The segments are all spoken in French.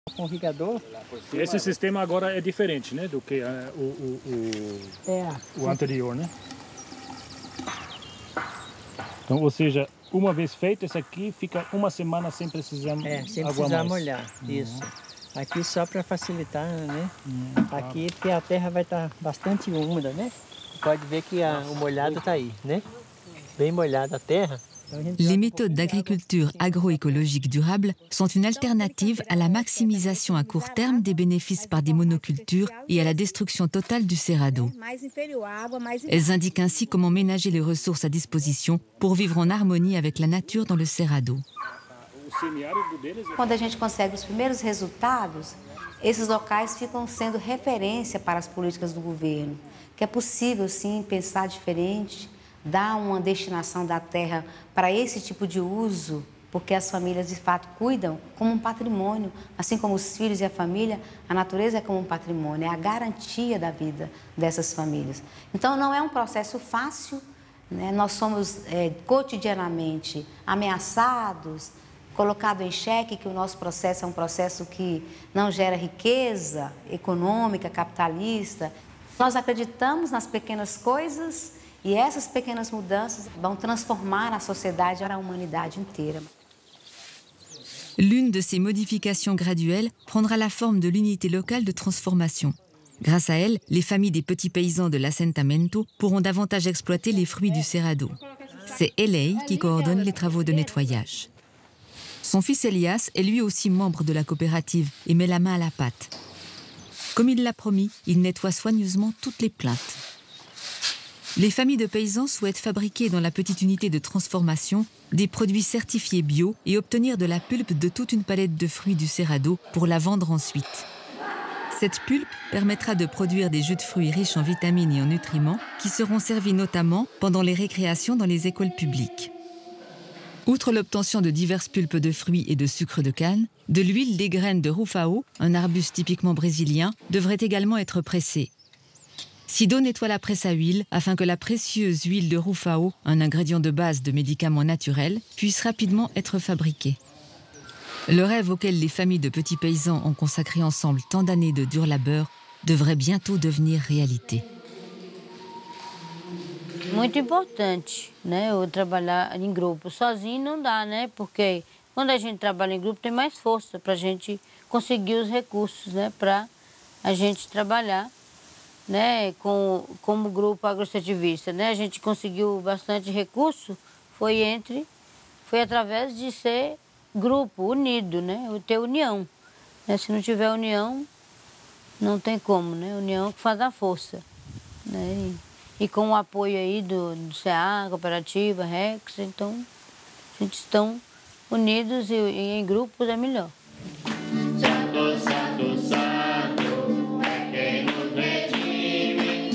Com irrigador. Esse sistema agora é diferente, né, do que o anterior, né? Então, ou seja, uma vez feito esse aqui, fica uma semana sem precisar Sem água precisar mais. molhar, isso. Aqui só para facilitar, né? Aqui porque a terra vai estar bastante úmida, né? Pode ver que o molhado está aí, né? Bem molhada a terra. Les méthodes d'agriculture agroécologique durable sont une alternative à la maximisation à court terme des bénéfices par des monocultures et à la destruction totale du cerrado. Elles indiquent ainsi comment ménager les ressources à disposition pour vivre en harmonie avec la nature dans le cerrado. Quando a gente consegue os primeiros resultados, esses locais ficam sendo referência para as políticas do governo, que é possível sim pensar diferente, dar uma destinação da terra para esse tipo de uso, porque as famílias de fato cuidam como um patrimônio, assim como os filhos e a família, a natureza é como um patrimônio, é a garantia da vida dessas famílias. Então não é um processo fácil, né? Nós somos cotidianamente ameaçados, colocado em xeque que o nosso processo é um processo que não gera riqueza econômica, capitalista. Nós acreditamos nas pequenas coisas e essas pequenas mudanças vão transformar a sociedade e a humanidade inteira. L'une de ces modifications graduelles prendra la forme de l'unité locale de transformation. Grâce à elle, les familles des petits paysans de l'assentamento pourront davantage exploiter les fruits du cerrado. C'est Elei qui coordonne les travaux de nettoyage. Son fils Elias est lui aussi membre de la coopérative et met la main à la pâte. Comme il l'a promis, il nettoie soigneusement toutes les plaintes. Les familles de paysans souhaitent fabriquer dans la petite unité de transformation des produits certifiés bio et obtenir de la pulpe de toute une palette de fruits du cerrado pour la vendre ensuite. Cette pulpe permettra de produire des jus de fruits riches en vitamines et en nutriments qui seront servis notamment pendant les récréations dans les écoles publiques. Outre l'obtention de diverses pulpes de fruits et de sucre de canne, de l'huile des graines de rufao, un arbuste typiquement brésilien, devrait également être pressée. Sido nettoie la presse à huile afin que la précieuse huile de rufao, un ingrédient de base de médicaments naturels, puisse rapidement être fabriquée. Le rêve auquel les familles de petits paysans ont consacré ensemble tant d'années de dur labeur devrait bientôt devenir réalité. Muito importante, né? Eu trabalhar em grupo. Sozinho não dá, né? Porque quando a gente trabalha em grupo tem mais força para a gente conseguir os recursos, né? Para a gente trabalhar, né? Como grupo agroextrativista, né? A gente conseguiu bastante recurso, foi através de ser grupo, unido, né? Ter união. Né? Se não tiver união, não tem como, né? União que faz a força, né? E com o apoio aí do CA, Cooperativa, Rex, então a gente estão unidos e em grupos é melhor.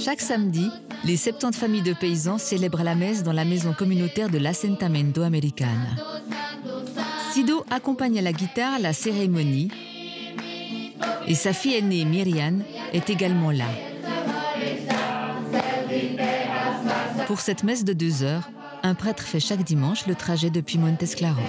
Chaque samedi, les 70 familles de paysans célèbrent la messe dans la maison communautaire de l'Assentamento Americana. Sido accompagne à la guitare la cérémonie et sa fille aînée Miriam est également là. Pour cette messe de 2 heures, un prêtre fait chaque dimanche le trajet depuis Montes Claros.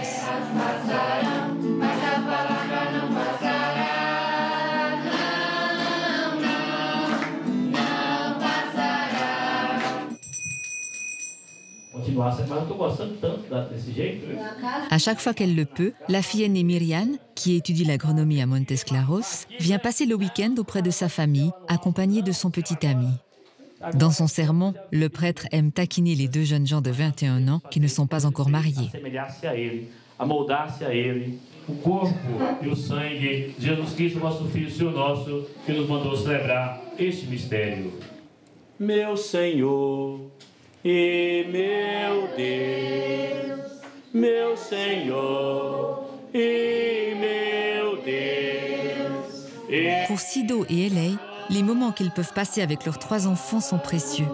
À chaque fois qu'elle le peut, la fille aînée Miriam, qui étudie l'agronomie à Montes Claros, vient passer le week-end auprès de sa famille, accompagnée de son petit ami. Dans son sermon, le prêtre aime taquiner les 2 jeunes gens de 21 ans qui ne sont pas encore mariés. O corpo e o sangue de Jesus Cristo, nosso Filho, Senhor nosso, que nos mandou celebrar este mistério. Meu Senhor e meu Deus, meu Senhor e meu Deus. Pour Sido et Elei, les moments qu'ils peuvent passer avec leurs 3 enfants sont précieux.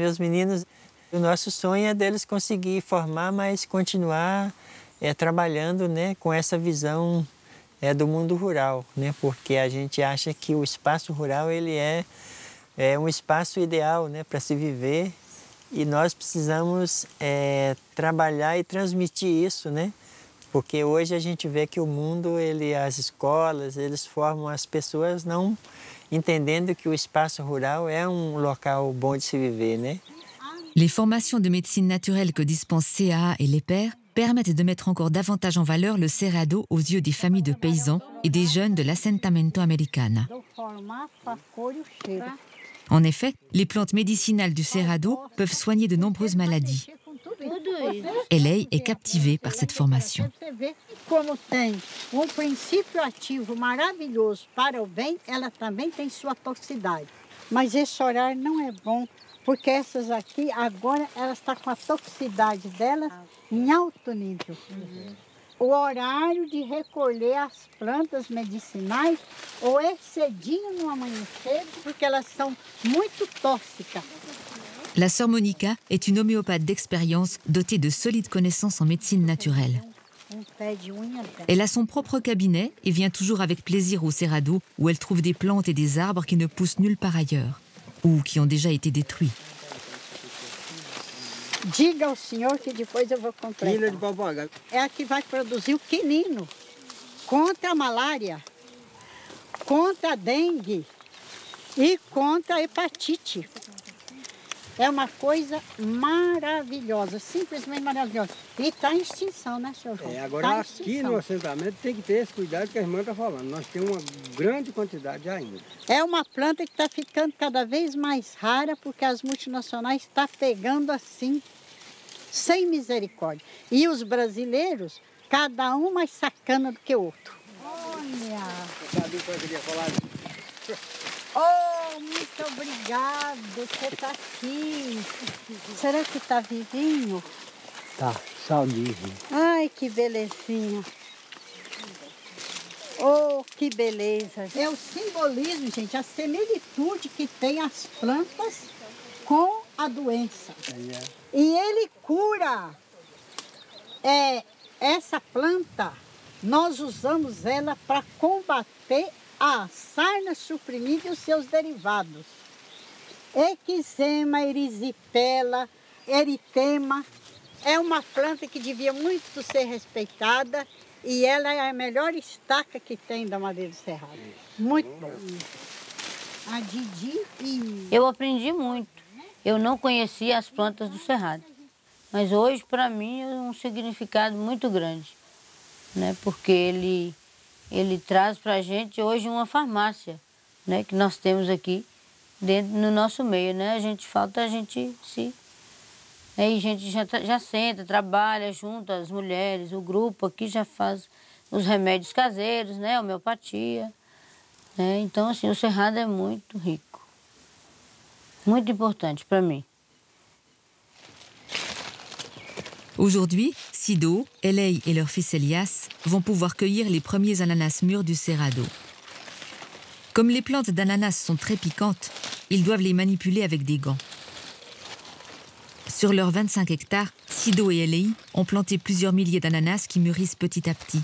os meninos, o nosso sonho é deles conseguir formar, mas continuar trabalhando, né, com essa visão do mundo rural, né, porque a gente acha que o espaço rural ele é um espaço ideal, né, para se viver, e nós precisamos trabalhar e transmitir isso, né, porque hoje a gente vê que o mundo, as escolas, eles formam as pessoas não entendendo que o espaço rural é um local bom de se viver, né? Les formations de médecine naturelle que dispensent CAA et l'EPER permettent de mettre encore davantage en valeur le cerrado aux yeux des familles de paysans et des jeunes de l'assentamento americana. En effet, les plantes médicinales du cerrado peuvent soigner de nombreuses maladies. Elei est captivée par cette formation. Como tem princípio ativo maravilhoso para o bem, ela também tem sua toxicidade. Mas esse horário não é bom, porque essas aqui, agora, elas estão com a toxicidade delas em alto nível. O horário de recolher as plantas medicinais ou é cedinho no amanhecer, porque elas são muito tóxicas. La sœur Monica est une homéopathe d'expérience dotée de solides connaissances en médecine naturelle. Elle a son propre cabinet et vient toujours avec plaisir au cerrado où elle trouve des plantes et des arbres qui ne poussent nulle part ailleurs ou qui ont déjà été détruits. Diga ao senhor que depois eu vou completar. É a que vai produzir o quinino contra a malária, contra a dengue e contra a hepatite. É uma coisa maravilhosa, simplesmente maravilhosa. E está em extinção, né, senhor João? Agora aqui no assentamento tem que ter esse cuidado que a irmã está falando. Nós temos uma grande quantidade ainda. É uma planta que está ficando cada vez mais rara porque as multinacionais estão pegando assim, sem misericórdia. E os brasileiros, cada um mais sacana do que o outro. Olha! Sabe o que eu queria falar? Oh, muito obrigado, você está aqui. Será que está vivinho? Tá, saudinho. Ai, que belezinha. Oh, que beleza. É o simbolismo, gente, a similitude que tem as plantas com a doença. E ele cura. Essa planta, nós usamos ela para combater a sarna suprimida e os seus derivados. Eczema, erisipela, eritema. É uma planta que devia muito ser respeitada e ela é a melhor estaca que tem da madeira do cerrado. Muito bom. A Didi e... Eu aprendi muito. Eu não conhecia as plantas do cerrado. Mas hoje, para mim, é um significado muito grande, né? Porque ele traz para a gente hoje uma farmácia, né, que nós temos aqui dentro no nosso meio, né? A gente se... Aí a gente já senta, trabalha junto, as mulheres, o grupo aqui já faz os remédios caseiros, né? Homeopatia. Né? Então, assim, o cerrado é muito rico. Muito importante para mim. Aujourd'hui, Sido, Elei et leur fils Elias vont pouvoir cueillir les premiers ananas mûrs du cerrado. Comme les plantes d'ananas sont très piquantes, ils doivent les manipuler avec des gants. Sur leurs 25 hectares, Sido et Elei ont planté plusieurs milliers d'ananas qui mûrissent petit à petit.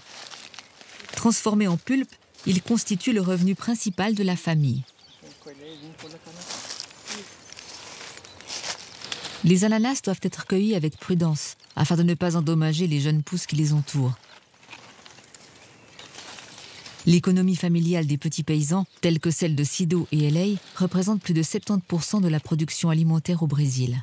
Transformés en pulpe, ils constituent le revenu principal de la famille. Les ananas doivent être cueillis avec prudence, afin de ne pas endommager les jeunes pousses qui les entourent. L'économie familiale des petits paysans, telle que celle de Sido et Elei, représente plus de 70% de la production alimentaire au Brésil.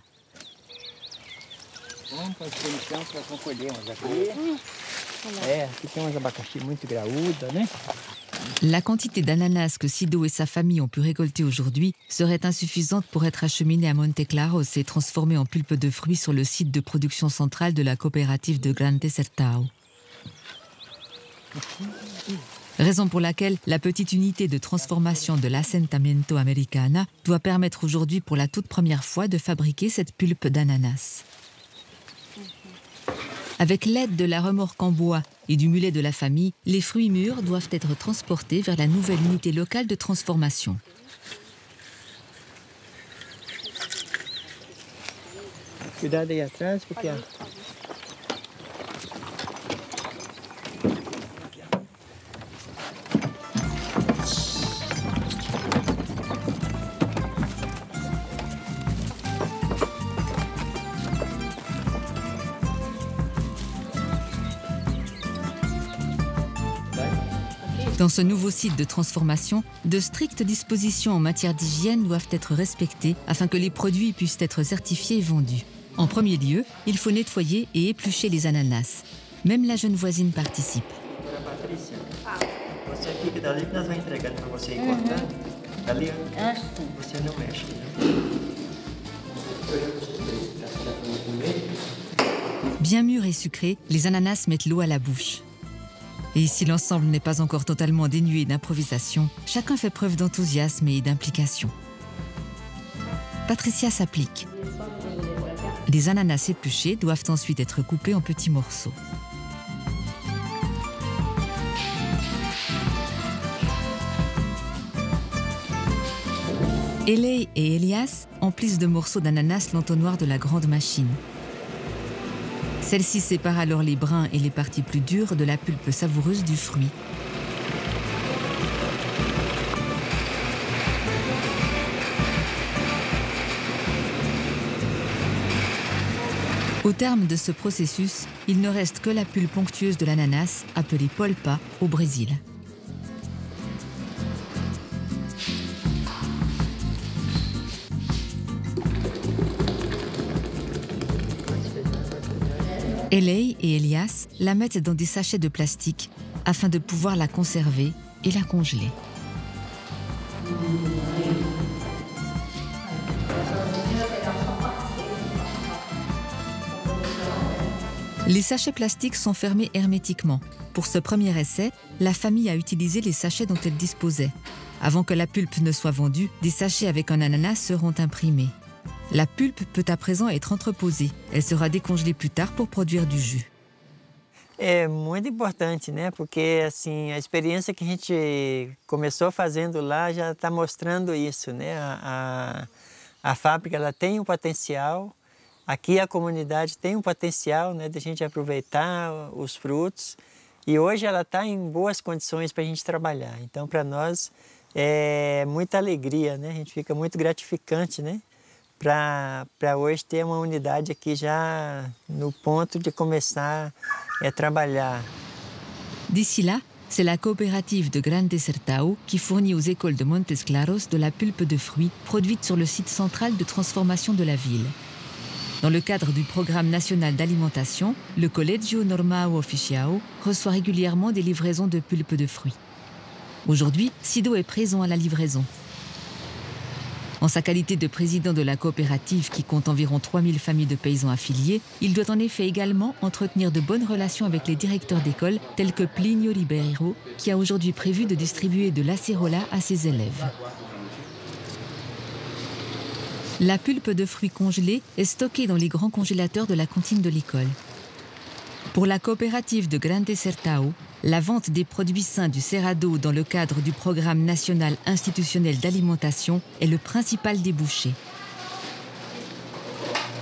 La quantité d'ananas que Sido et sa famille ont pu récolter aujourd'hui serait insuffisante pour être acheminée à Monte Claros et transformée en pulpe de fruits sur le site de production centrale de la coopérative de Grande Sertão. Raison pour laquelle la petite unité de transformation de l'Assentamento Americana doit permettre aujourd'hui pour la toute première fois de fabriquer cette pulpe d'ananas. Avec l'aide de la remorque en bois et du mulet de la famille, les fruits mûrs doivent être transportés vers la nouvelle unité locale de transformation. Cuidado aí atrás, porque... Dans ce nouveau site de transformation, de strictes dispositions en matière d'hygiène doivent être respectées afin que les produits puissent être certifiés et vendus. En premier lieu, il faut nettoyer et éplucher les ananas. Même la jeune voisine participe. Bien mûrs et sucrés, les ananas mettent l'eau à la bouche. Et si l'ensemble n'est pas encore totalement dénué d'improvisation, chacun fait preuve d'enthousiasme et d'implication. Patricia s'applique. Les ananas épluchés doivent ensuite être coupés en petits morceaux. Elei et Elias emplissent de morceaux d'ananas l'entonnoir de la grande machine. Celle-ci sépare alors les brins et les parties plus dures de la pulpe savoureuse du fruit. Au terme de ce processus, il ne reste que la pulpe onctueuse de l'ananas, appelée polpa au Brésil. Elei et Elias la mettent dans des sachets de plastique afin de pouvoir la conserver et la congeler. Les sachets plastiques sont fermés hermétiquement. Pour ce premier essai, la famille a utilisé les sachets dont elle disposait. Avant que la pulpe ne soit vendue, des sachets avec un ananas seront imprimés. La pulpe peut à présent être entreposée. Elle sera décongelée plus tard pour produire du jus. É muito importante, né? Porque assim, a experiência que a gente começou fazendo lá já está mostrando isso, né? A fábrica ela tem um potencial. Aqui a comunidade tem um potencial, né, de a gente aproveitar os frutos. E hoje ela está em boas condições para a gente trabalhar. Então, para nós é muita alegria, né? A gente fica muito gratificante, né? Para hoje ter uma unidade aqui já no ponto de começar a trabalhar. D'ici là, c'est la coopérative de Grande Sertão qui fournit aux écoles de Montes Claros de la pulpe de fruits produite sur le site central de transformation de la ville. Dans le cadre du programme national d'alimentation, le Colégio Normal Oficial reçoit régulièrement des livraisons de pulpe de fruits. Aujourd'hui, Sido est présent à la livraison. En sa qualité de président de la coopérative qui compte environ 3000 familles de paysans affiliés, il doit en effet également entretenir de bonnes relations avec les directeurs d'école tels que Plinio Ribeiro, qui a aujourd'hui prévu de distribuer de l'acérola à ses élèves. La pulpe de fruits congelés est stockée dans les grands congélateurs de la cantine de l'école. Pour la coopérative de Grande Sertão, la vente des produits sains du Cerrado dans le cadre du programme national institutionnel d'alimentation est le principal débouché.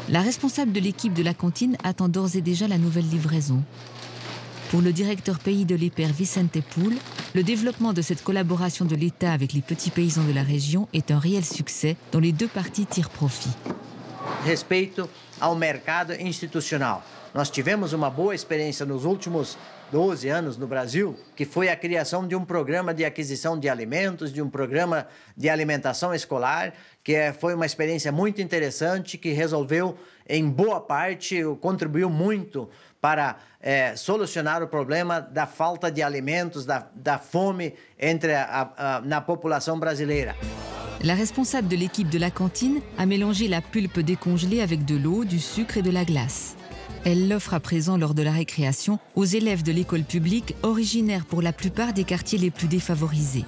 La responsable de l'équipe de la cantine attend d'ores et déjà la nouvelle livraison. Pour le directeur pays de l'EPER Vicente Poul, le développement de cette collaboration de l'État avec les petits paysans de la région est un réel succès dont les deux parties tirent profit. Respeito ao mercado institucional. Nós tivemos uma boa experiência nos últimos 12 anos no Brasil, que foi a criação de um programa de aquisição de alimentos, de um programa de alimentação escolar, que foi uma experiência muito interessante, que resolveu, em boa parte, contribuiu muito para solucionar o problema da falta de alimentos, da fome na população brasileira. La responsable de l'équipe de la cantine a mélangé la pulpe décongelée avec de l'eau, du sucre et de la glace. Elle l'offre à présent lors de la récréation aux élèves de l'école publique originaires pour la plupart des quartiers les plus défavorisés.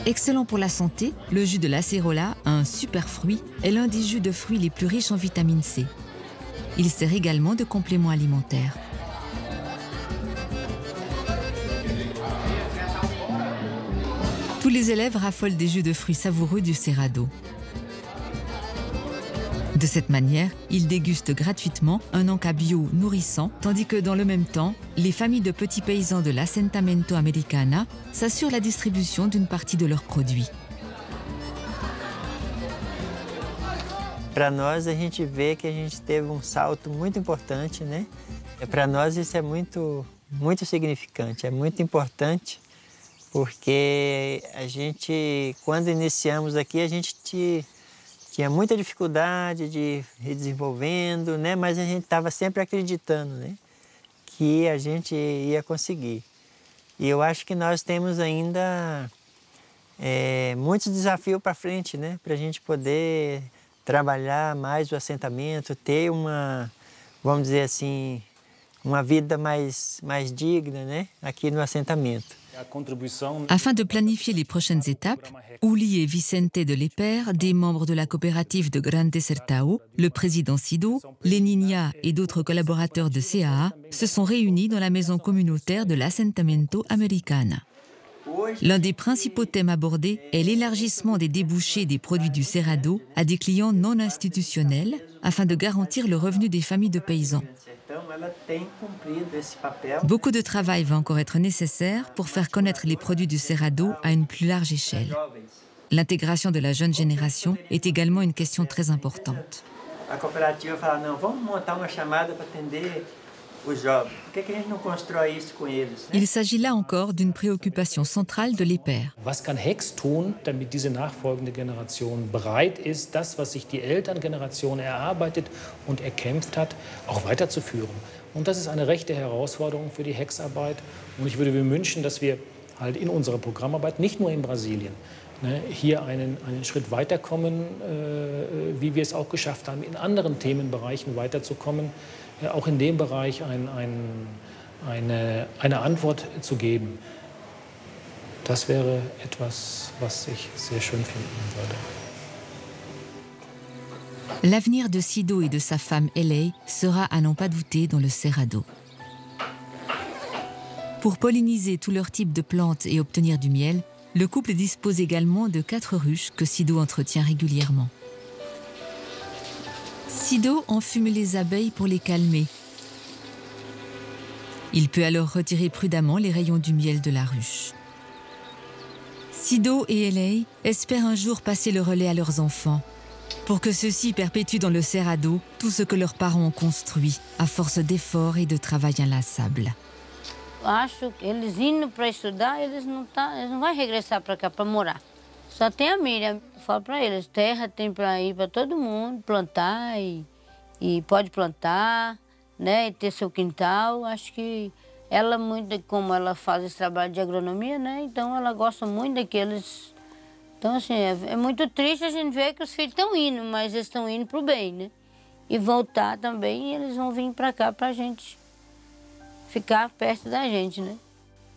Excellent pour la santé, le jus de l'acérola, un super fruit, est l'un des jus de fruits les plus riches en vitamine C. Il sert également de complément alimentaire. Tous les élèves raffolent des jus de fruits savoureux du Cerrado. De cette manière, ils dégustent gratuitement un encas bio nourrissant, tandis que dans le même temps, les familles de petits paysans de l'Assentamento Americana s'assurent la distribution d'une partie de leurs produits. Para nós, a gente vê que a gente teve salto muito importante, né? Para nós isso é muito significante, é muito importante, porque a gente, quando iniciamos aqui, a gente tinha muita dificuldade de ir desenvolvendo, né? Mas a gente estava sempre acreditando, né? Que a gente ia conseguir. E eu acho que nós temos ainda muitos desafios para frente, né? Para a gente poder trabalhar mais o assentamento, ter uma, vamos dizer assim, uma vida mais digna, né? Aqui no assentamento. Afin de planifier les prochaines étapes, Uli et Vicente de Lepère, des membres de la coopérative de Grande Sertão, le président Cido, Leninia et d'autres collaborateurs de CAA se sont réunis dans la maison communautaire de l'Assentamento Americana. L'un des principaux thèmes abordés est l'élargissement des débouchés des produits du Cerrado à des clients non institutionnels afin de garantir le revenu des familles de paysans. Beaucoup de travail va encore être nécessaire pour faire connaître les produits du Cerrado à une plus large échelle. L'intégration de la jeune génération est également une question très importante. A cooperativa fala, não, vamos montar uma chamada para atender os jovens. Por que a gente não constrói isso com eles? Il s'agit là encore d'une préoccupation centrale de Lepère. Was kann Hex tun, damit diese nachfolgende Generation bereit ist, das, was sich die Elterngeneration erarbeitet und erkämpft hat, auch weiterzuführen? Und das ist eine rechte Herausforderung für die Hexarbeit. Und ich würde mir wünschen, dass wir halt in unserer Programmarbeit, nicht nur in Brasilien, hier einen Schritt weiterkommen, wie wir es auch geschafft haben, in anderen Themenbereichen weiterzukommen, auch in dem Bereich eine Antwort zu geben. Das wäre etwas, was ich sehr schön finden würde. L'avenir de Cido et de sa femme Elei sera à n'en pas douter dans le Cerrado. Pour polliniser tous leurs types de plantes et obtenir du miel, le couple dispose également de 4 ruches que Cido entretient régulièrement. Cido enfume les abeilles pour les calmer. Il peut alors retirer prudemment les rayons du miel de la ruche. Cido et Elei espèrent un jour passer le relais à leurs enfants, pour que ceux-ci perpétuent dans le Cerrado tout ce que leurs parents ont construit à force d'efforts et de travail inlassable. Acho que eles indo para estudar, eles não vão regressar para cá para morar. Só tem a Miriam. Eu falo para eles, terra tem para ir para todo mundo, plantar e pode plantar, né, e ter seu quintal. Acho que ela muito, como ela faz esse trabalho de agronomia, né, então ela gosta muito daqueles. Então assim, é muito triste a gente ver que os filhos estão indo, mas eles estão indo para o bem, né? E voltar também, eles vão vir para cá para a gente ficar perto da gente, né?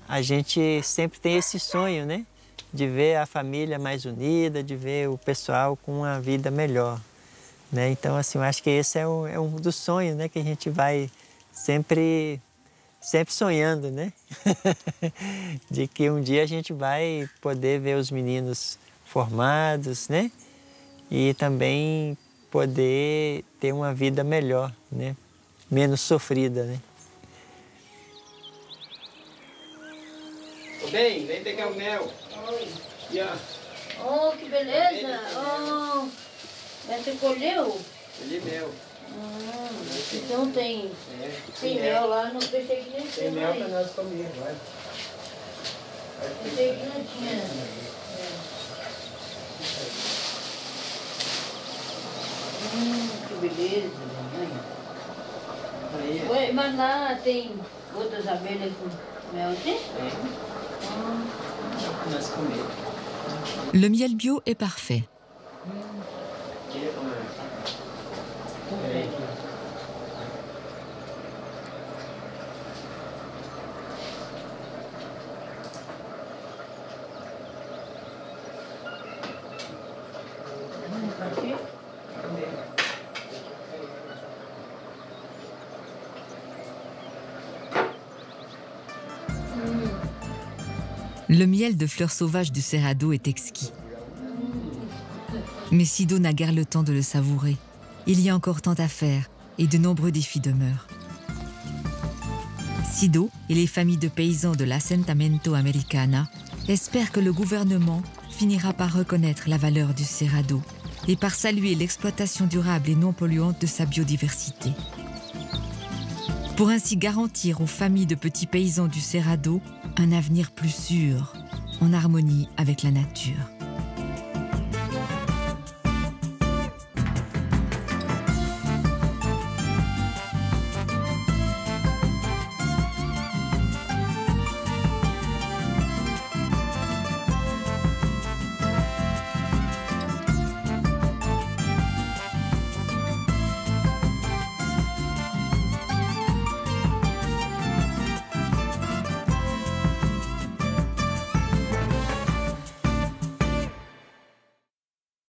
A gente sempre tem esse sonho, né? De ver a família mais unida, de ver o pessoal com uma vida melhor, né? Então, assim, eu acho que esse é um dos sonhos, né? Que a gente vai sempre sonhando, né? De que um dia a gente vai poder ver os meninos formados, né? E também poder ter uma vida melhor, né? Menos sofrida, né? Bem, vem pegar o mel. Yeah. Oh, que beleza! Oh, você colheu? Colhi mel. Então tem mel lá, não pensei que nem tinha. Tem mel para nós comer, vai. Pensei que não tinha. Que beleza, mamãe. Ué, mas lá tem outras abelhas com mel, tem? Le miel bio est parfait. Le miel de fleurs sauvages du Cerrado est exquis. Mais Cido n'a guère le temps de le savourer. il y a encore tant à faire et de nombreux défis demeurent. Sido et les familles de paysans de l'Assentamento Americana espèrent que le gouvernement finira par reconnaître la valeur du Cerrado et par saluer l'exploitation durable et non polluante de sa biodiversité. Pour ainsi garantir aux familles de petits paysans du Cerrado un avenir plus sûr, en harmonie avec la nature.